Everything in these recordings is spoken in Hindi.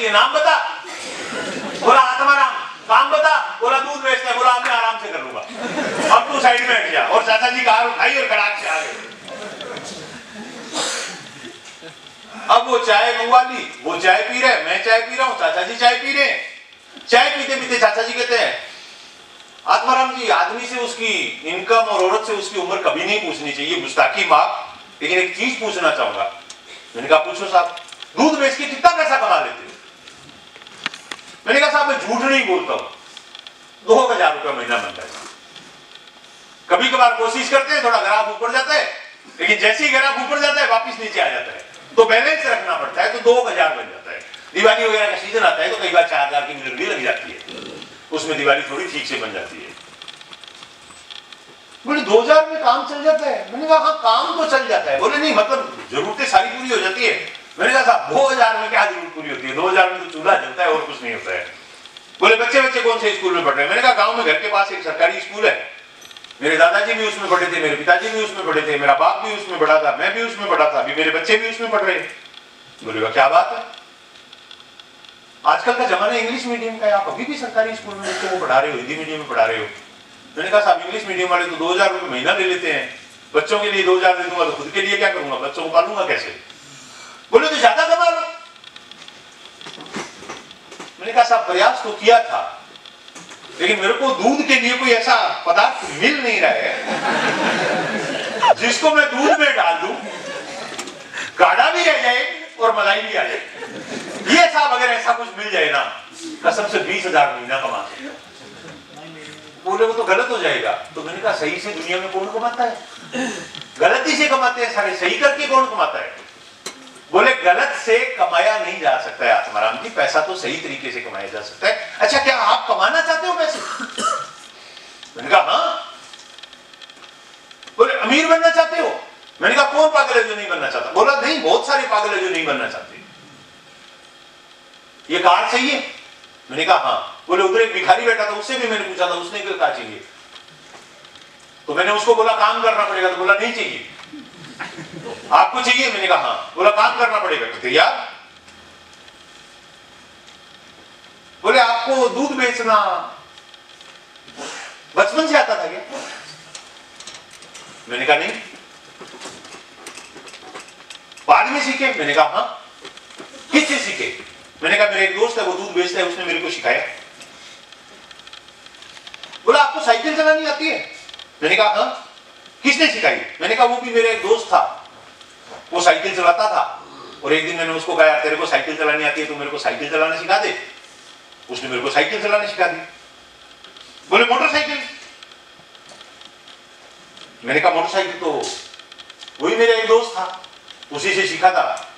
है, नाम बता। बोला आत्माराम। काम बता। बोला दूध बेचता है। बोला अब मैं आराम से कर लूंगा, अब तू साइड में हट जा। और चाचा जी कार उठाई और खड़ाक से आ गए। अब वो चाय मंगवा ली, वो चाय पी रहे, मैं चाय पी रहा हूं, चाचा जी चाय पी रहे हैं। चाय पीते पीते चाचा जी कहते हैं, आत्माराम जी, आदमी से उसकी इनकम और औरत से उसकी उम्र कभी नहीं पूछनी चाहिए, गुस्ताखी माफ, लेकिन एक चीज पूछना चाहूंगा। मैंने कहा पूछो साहब। दूध बेच के कितना पैसा कमा लेते हो? मैंने कहा साहब मैं झूठ नहीं बोलता हूं, 2000 रुपया महीना बनता है। कभी कभार कोशिश करते हैं, थोड़ा ग्राफ ऊपर जाता है, लेकिन जैसे ही ग्राफ ऊपर जाता है वापिस नीचे आ जाता है, तो बैलेंस रखना पड़ता है, तो 2000 बन जाता है। दिवाली वगैरह का सीजन आता है तो कई बार 4000 की मिलनी लग जाती है, उसमें दिवाली थोड़ी ठीक से बन जाती है। बोले 2000 में काम चल जाता है? मैंने कहा हाँ काम तो चल जाता है। बोले नहीं मतलब जरूरतें सारी पूरी हो जाती है। मैंने कहा साहब 2000 में क्या जरूरत पूरी होती है? 2000 में तो चूल्हा जलता है और कुछ नहीं होता है। बोले बच्चे बच्चे कौन से स्कूल में पढ़ रहे हैं? मैंने कहा गांव में घर के पास एक सरकारी स्कूल है, मेरे दादाजी भी उसमें पढ़े थे, मेरे पिताजी भी उसमें पढ़े थे, मेरा बाप भी उसमें पढ़ा था, मैं भी उसमें पढ़ा था, अभी मेरे बच्चे भी उसमें पढ़ रहे हैं। बोले क्या बात है, आजकल का जमाना इंग्लिश मीडियम का है, आप अभी भी सरकारी स्कूल में बच्चों को पढ़ा रहे हो, हिंदी मीडियम में पढ़ा रहे हो? मैंने कहा साहब इंग्लिश मीडियम वाले तो 2000 रुपये महीना ले लेते हैं, बच्चों के लिए 2000 दे दूंगा तो खुद के लिए क्या करूंगा, बच्चों को पालूंगा कैसे? बोले तो ज्यादा कमा लो। मैंने कहा साहब प्रयास तो किया था, लेकिन मेरे को दूध के लिए कोई ऐसा पदार्थ मिल नहीं रहा है जिसको मैं दूध में डाल दूं, गाढ़ा भी रह जाए और मलाई भी आ जाए। ये साहब अगर ऐसा कुछ मिल जाए ना, कसम से 20,000 महीना कमा सकते। बोले वो तो गलत हो जाएगा। तो मैंने कहा सही से दुनिया में कौन कमाता है? गलती से कमाते हैं सारे, सही करके कौन कमाता है? बोले गलत से कमाया नहीं जा सकता है आत्माराम जी, पैसा तो सही तरीके से कमाया जा सकता है। अच्छा क्या आप कमाना चाहते हो पैसे? मैंने कहा हाँ। बोले अमीर बनना चाहते हो? मैंने कहा कौन पागल है जो नहीं बनना चाहता? बोला नहीं बहुत सारे पागल है जो नहीं बनना चाहते। ये कार चाहिए? मैंने कहा हाँ। बोले उधर एक भिखारी बैठा था, उससे भी मैंने पूछा था, उसने क्या चाहिए? तो मैंने उसको बोला काम करना पड़ेगा, तो बोला नहीं चाहिए। आपको चाहिए? मैंने कहा हाँ। बोला काम करना पड़ेगा, तो यार बोले आपको दूध बेचना बचपन से आता था क्या? मैंने कहा नहीं। बाद में सीखे? मैंने कहा हाँ। किससे सीखे? मैंने कहा मेरा एक दोस्त है वो दूध बेचता है, उसने मेरे को सिखाया। बोला आपको साइकिल चलानी आती है? मैंने कहा हाँ। किसने सिखाई? मैंने कहा वो भी मेरा एक दोस्त था, वो साइकिल चलाता था, और एक दिन मैंने उसको कहा यार तेरे को साइकिल चलानी आती है तो मेरे को साइकिल चलाना सिखा दे। उसने मेरे को साइकिल चलाना सिखा दी। बोले मोटरसाइकिल? मैंने कहा मोटरसाइकिल तो वही मेरा एक दोस्त था, उसी से सीखा था।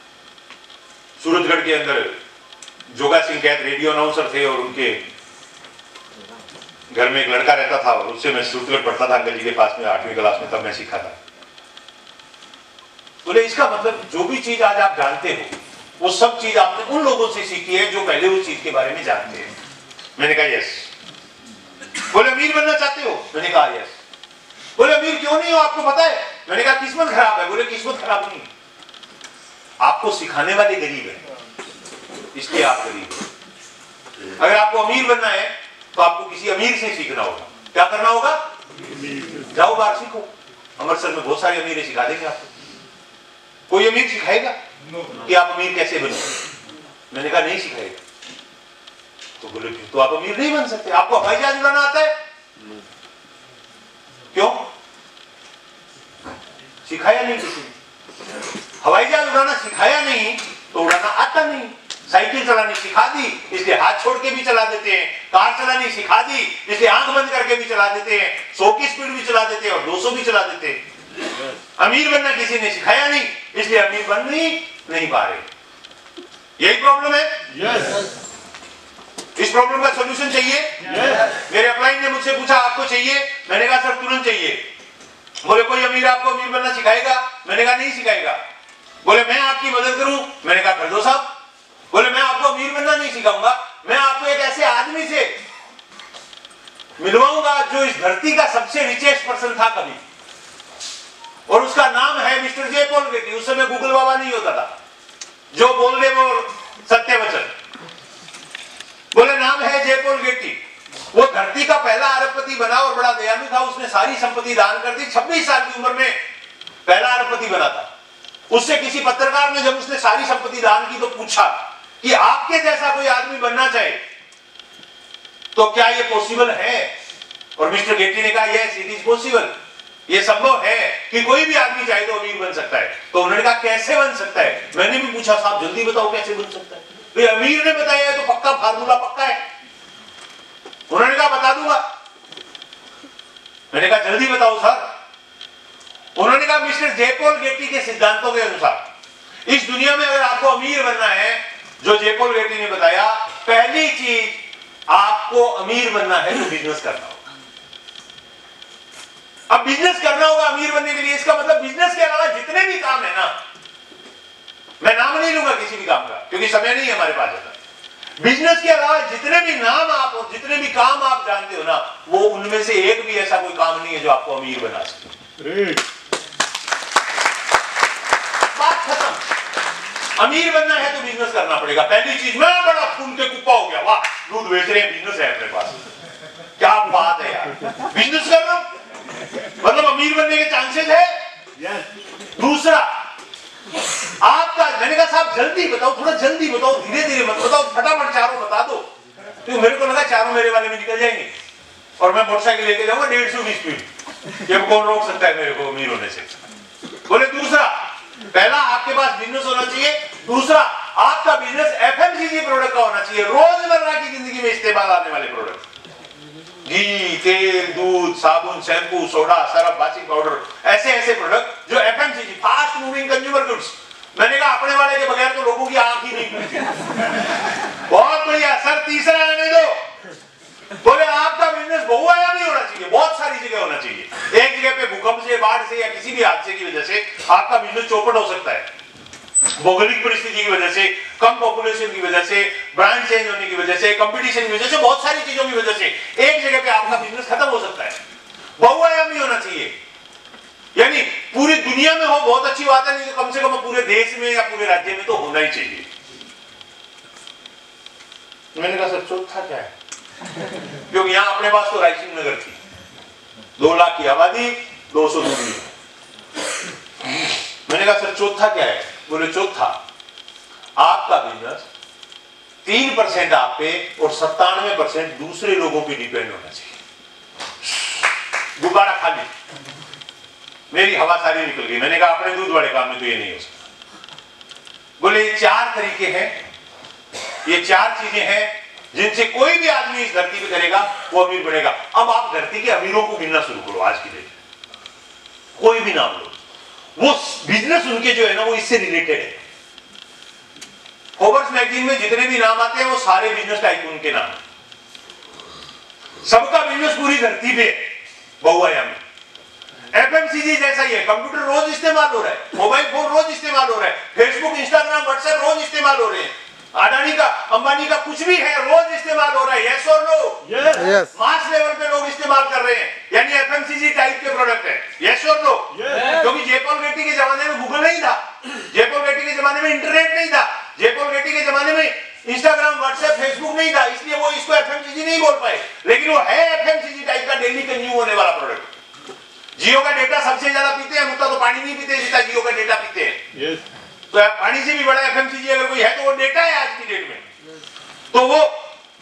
सूरजगढ़ के अंदर जोगा सिंह कैद रेडियो अनाउंसर थे, और उनके घर में एक लड़का रहता था, और उससे मैं सूरजगढ़ पढ़ता था अंकल जी के पास में 8वीं क्लास में, तब मैं सीखा था। बोले इसका मतलब जो भी चीज आज आप जानते हो वो सब चीज आपने उन लोगों से सीखी है जो पहले उस चीज के बारे में जानते हैं। मैंने कहा यस। बोले अमीर बनना चाहते हो? मैंने कहा यस। बोले अमीर क्यों नहीं हो, आपको पता है? मैंने कहा किस्मत खराब है। बोले किस्मत खराब नहीं, आपको सिखाने वाले गरीब है, इसलिए आप गरीब हैं। अगर आपको अमीर बनना है तो आपको किसी अमीर से सीखना होगा। क्या करना होगा? जाओ बाहर सीखो, अमृतसर में बहुत सारे अमीर सिखा देंगे आपको। कोई अमीर सिखाएगा कि आप अमीर कैसे बनो? मैंने कहा नहीं सिखाएगा। तो बोले तो आप अमीर नहीं बन सकते। आपको हवाई जहाज उड़ाना आता है? क्यों? सिखाया नहीं किसी ने। हवाई जहाज उड़ाना सिखाया नहीं तो उड़ाना आता नहीं। साइकिल चलानी सिखा दी इसलिए हाथ छोड़ के भी चला देते हैं। कार चलानी सिखा दी इसलिए आंख बंद करके भी चला देते हैं। 100 की स्पीड भी चला देते हैं और 200 भी चला देते हैं। अमीर बनना किसी ने सिखाया नहीं, इसलिए अमीर बन नहीं पा रहे। यही प्रॉब्लम है। इस प्रॉब्लम का सॉल्यूशन चाहिए। मेरे अपलाइन ने मुझसे पूछा आपको चाहिए? मैंने कहा सर तुरंत चाहिए। बोले कोई अमीर आपको अमीर बनना सिखाएगा? मैंने कहा नहीं सिखाएगा। बोले मैं आपकी मदद करूं? मैंने कहा कर दो साहब। बोले मैं आपको अमीर बनना नहीं सिखाऊंगा, मैं आपको एक ऐसे आदमी से मिलवाऊंगा जो इस धरती का सबसे रिचेस्ट पर्सन था कभी, और उसका नाम है मिस्टर जे पॉल गेटी। उस समय गूगल बाबा नहीं होता था, जो बोल दे वो सत्य वचन। बना और बड़ा दयालु था, उसने सारी संपत्ति दान कर दी। 26 साल की उम्र में पहला अरबपति बना था। उससे किसी पत्रकार ने जब उसने सारी संपत्ति दान की तो पूछा कि आपके जैसा कोई आदमी बनना चाहे तो क्या ये पॉसिबल है? और मिस्टर गेटी ने कहा यस इट इज पॉसिबल, ये संभव है कि कोई भी आदमी चाहे तो अमीर बन सकता है। तो उन्होंने कहा कैसे बन सकता है? मैंने भी पूछा साहब जल्दी बताओ कैसे बन सकता है? तो अमीर ने बताया तो पक्का फार्मूला पक्का है। उन्होंने कहा बता दूंगा। मैंने कहा जल्दी बताओ सर। उन्होंने कहा मिस्टर जेपॉल गेटी के सिद्धांतों के अनुसार इस दुनिया में अगर आपको अमीर बनना है, जो जेपॉल गेटी ने बताया, पहली चीज आपको अमीर बनना है तो बिजनेस करना होगा। अब बिजनेस करना होगा अमीर बनने के लिए, इसका मतलब बिजनेस के अलावा जितने भी काम है ना, मैं नाम नहीं लूंगा किसी भी काम का क्योंकि समय नहीं है हमारे पास ज्यादा। बिजनेस के अलावा जितने भी नाम आप और जितने भी काम आप जानते हो ना, वो उनमें से एक भी ऐसा कोई काम नहीं है जो आपको अमीर बना सके। बात खत्म। अमीर बनना है तो बिजनेस करना पड़ेगा। पहली चीज, मैं बड़ा खून के कुप्पा हो गया, वाह दूध बेच रहे हैं, बिजनेस है अपने पास, क्या बात है यार, बिजनेस कर रहा हूं, मतलब अमीर बनने के चांसेस है। दूसरा आपका, मैंने कहा साहब जल्दी बताओ, थोड़ा जल्दी बताओ, धीरे धीरे मत बताओ, फटाफट चारों बता दो। तो मेरे को लगा चारों मेरे वाले में निकल जाएंगे और मैं मोटरसाइकिल लेके जाऊंगा 150 की स्पीड। ये कौन रोक सकता है मेरे को अमीर होने से? बोले दूसरा, पहला आपके पास बिजनेस होना चाहिए, दूसरा आपका बिजनेस एफएमसीजी प्रोडक्ट का होना चाहिए, रोजमर्रा की जिंदगी में इस्तेमाल आने वाले प्रोडक्ट, घी, तेल, दूध, साबुन, shampoo, soda, Surf, washing powder, ऐसे ऐसे प्रोडक्ट जो FMCG, fast moving consumer goods. मैंने कहा अपने वाले के बगैर तो लोगों की आंख ही नहीं खुलती। बहुत बढ़िया सर, तीसरा आने दो। बोले आपका बिजनेस बहुआयामी होना चाहिए, बहुत सारी जगह होना चाहिए। एक जगह पे भूकंप से, बाढ़ से या किसी भी हादसे की वजह से आपका बिजनेस चौपट हो सकता है, भौगोलिक परिस्थिति की वजह से, कम पॉपुलेशन की वजह से, ब्रांड चेंज होने की वजह से, कंपटीशन की वजह से, बहुत सारी चीजों की वजह से एक जगह पे आपका बिजनेस खत्म हो सकता है। बहुआयामी होना चाहिए, यानी पूरी दुनिया में हो बहुत अच्छी बात है, नहीं तो कम से कम पूरे देश में या पूरे राज्य में तो होना ही चाहिए। मैंने कहा सर चौथा क्या है? क्योंकि यहां अपने पास तो रायसिंह नगर थी, 2 लाख की आबादी, 200 दूरी। मैंने कहा सर चौथा क्या है? बोले चौथा आपका बिजनेस 3% आप पे और 97% दूसरे लोगों पे डिपेंड होना चाहिए। गुब्बारा खाली, मेरी हवा सारी निकल गई। मैंने कहा अपने दूध वाले काम में तो ये नहीं हो सकता। बोले ये 4 तरीके हैं, ये 4 चीजें हैं जिनसे कोई भी आदमी इस धरती पे करेगा वो अमीर बनेगा। अब आप धरती के अमीरों को गिनना शुरू करो आज की डेट में, कोई भी नाम लो, वो बिजनेस उनके जो है ना वो इससे रिलेटेड है। फोर्ब्स मैगजीन में जितने भी नाम आते हैं वो सारे बिजनेस टाइकून के नाम है। सबका बिजनेस पूरी धरती पे बहुआयामी। एफएमसीजी जैसा ही है, कंप्यूटर रोज इस्तेमाल हो रहा है, मोबाइल फोन रोज इस्तेमाल हो रहा है, फेसबुक, इंस्टाग्राम, व्हाट्सएप रोज इस्तेमाल हो रहे हैं, अडानी का, अंबानी का कुछ भी है रोज इस्तेमाल हो रहा है। यस और नो? यस। मास लेवल पे लोग इस्तेमाल कर रहे हैं, यानी एफएमसीजी टाइप के प्रोडक्ट है। यस और नो? क्योंकि जेपॉल गेटी के जमाने में गूगल नहीं था, जेपॉल गेटी के जमाने में इंटरनेट नहीं था, जेपॉल गेटी के जमाने में इंस्टाग्राम, व्हाट्सएप, फेसबुक नहीं था, इसलिए वो इसको एफएमसीजी नहीं बोल पाए, लेकिन वो है एफएमसीजी टाइप का डेली कंज्यूम होने वाला प्रोडक्ट। जियो का डेटा सबसे ज्यादा पीते हैं, मुद्दा तो पानी नहीं पीते जितना जियो का डेटा पीते हैं। तो पानी से भी बड़ा एफएमसीजी अगर कोई है तो वो डेटा है आज की डेट में। तो वो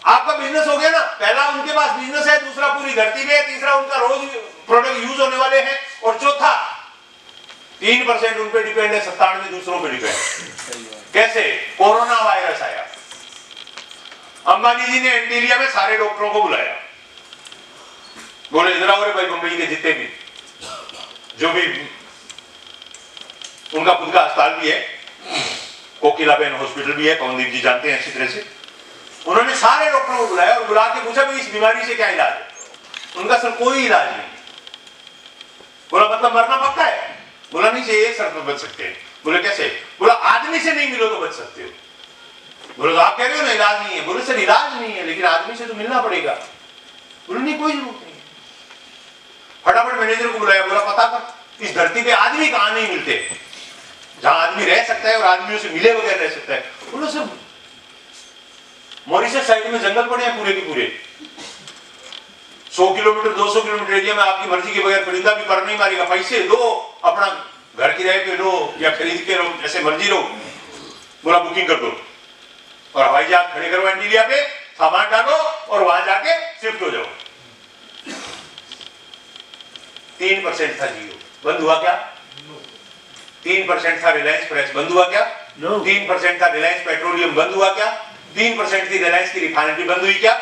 आपका बिजनेस हो गया ना, पहला उनके पास बिजनेस है, दूसरा पूरी धरती पे है, तीसरा उनका रोज प्रोडक्ट यूज होने वाले हैं, और चौथा 3% उन पे डिपेंड है, 97 दूसरों पे डिपेंड। कैसे? कोरोना वायरस आया, अंबानी जी ने एंटीलिया में सारे डॉक्टरों को बुलाया, बोले इधर आओ रे भाई, मुंबई के जितने भी जो भी उनका खुद का अस्पताल भी है, कोकिलाबेन हॉस्पिटल भी है, पवनदीप जी जानते हैं अच्छी तरह से। उन्होंने सारे डॉक्टरों को बुलाया और बुला के पूछा भाई इस बीमारी से क्या इलाज है? उनका सर कोई इलाज नहीं। बोला मतलब मरना पक्का है? बोला नहीं चाहिए, सर तो बच सकते हैं। बोले कैसे? बोला आदमी से नहीं मिलो तो बच सकते हो। बोले तो आप कह रहे हो ना इलाज नहीं है। बोले सर इलाज नहीं है लेकिन आदमी से तो मिलना पड़ेगा। बोले नहीं कोई जरूरत नहीं। फटाफट मैनेजर को बुलाया, बोला पता कर इस धरती पे आदमी कहां नहीं मिलते जहां आदमी रह सकता है और आदमियों से मिले बगैर रह सकता है। बोलो सर मॉरिशस साइड में जंगल पड़े हैं पूरे के पूरे, 100 किलोमीटर 200 किलोमीटर एरिया में आपकी मर्जी के बगैर परिंदा भी पर नहीं मारेगा। पैसे दो, अपना घर किराए पे लो या खरीद के लो, जैसे मर्जी लो। बोला बुकिंग कर दो और हवाई जहाज खड़े करो एंटीलिया पे, सामान डालो और वहां जाके शिफ्ट हो जाओ। 3% था जियो, बंद हुआ क्या? 3% था रिलायंस फ्रेश, बंद हुआ क्या? 3% था रिलायंस पेट्रोलियम, बंद हुआ क्या? 3% थी रिलायंस की रिफाइनरी, बंद हुई क्या?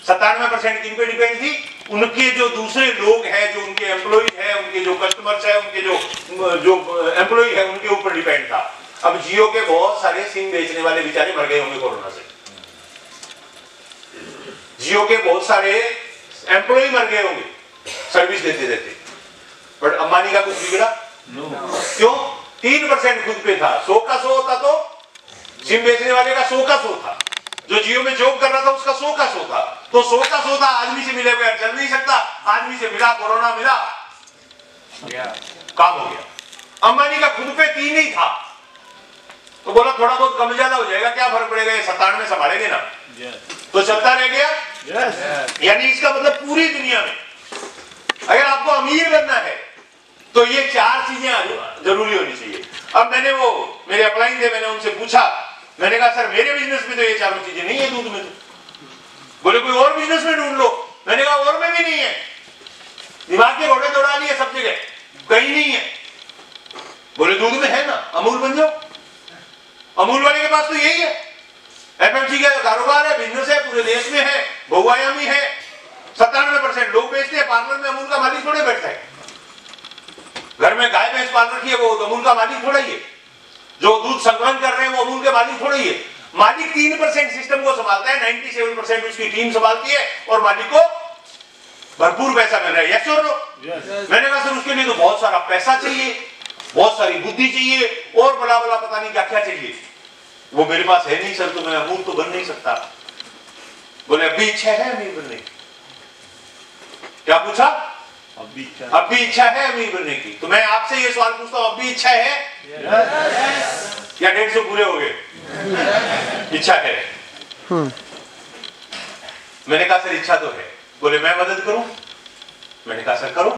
97% किन पे डिपेंड थी? उनके जो दूसरे लोग हैं, जो उनके एम्प्लॉय है, उनके जो कस्टमर्स है, उनके जो एम्प्लॉय है, उनके ऊपर डिपेंड था। अब जियो के बहुत सारे सिम बेचने वाले बेचारे मर गए होंगे कोरोना से। जियो के बहुत सारे एम्प्लॉय मर गए होंगे सर्विस देते देते, बट अंबानी का कुछ बिगड़ा? क्यों? 3% खुद पे था। 100 का 100 होता तो सिम बेचने वाले का 100 का 100 था, जो जियो में जॉब कर रहा था उसका 100 का 100 था। तो 100 का 100 था, आदमी से मिले बगैर चल नहीं सकता, आदमी से मिला, कोरोना मिला, काम हो गया। अंबानी का खुद पे 3 ही था, तो बोला थोड़ा बहुत कम ज्यादा हो जाएगा, क्या फर्क पड़ेगा, ये 97 संभालेंगे ना, तो चलता रह गया। यानी इसका मतलब पूरी दुनिया में अगर आपको अमीर बनना है तो ये 4 चीजें जरूरी होनी चाहिए। अब मैंने वो मेरे अपलाइन थे, मैंने उनसे पूछा, मैंने कहा सर मेरे बिजनेस में तो ये 4 चीजें नहीं है दूध में। तो बोले कोई और बिजनेस में ढूंढ लो। मैंने कहा और में भी नहीं है, दिमाग के घोड़े दौड़ा लिए सब जगह, कहीं नहीं है। बोले दूध में है ना, अमूल बन जाओ। अमूल वाले के पास तो यही है, एफएमसी का कारोबार है, बिजनेस है, पूरे देश में है, बहुआयामी है, 97% लोग बेचते हैं। पार्लर में अमूल का मालिक थोड़े बैठता है, घर में गाय भैंस पाल रखी है वो अमूल का मालिक थोड़ा ही है, जो दूध संकलन कर रहे हैं वो अमूल के मालिक थोड़ा ही है। मालिक 3% सिस्टम को संभालता है, 97% उसकी टीम संभालती है और मालिक को भरपूर पैसा मिल रहा है। यस और नो? मैंने कहा सर उसके लिए तो बहुत सारा पैसा चाहिए, बहुत सारी बुद्धि चाहिए और बड़ा बड़ा पता नहीं क्या क्या चाहिए। वो मेरे पास है नहीं सर, तो मैं अमूल तो बन नहीं सकता। बोले अभी इच्छा है अमीर बनने की? क्या पूछा? अभी इच्छा है अमीर बनने की? तो मैं आपसे ये सवाल पूछता हूं, अभी इच्छा है या 150 पूरे हो गए? इच्छा है। मैंने कहा सर इच्छा तो है। बोले मैं मदद करूं? मैंने कहा सर करो।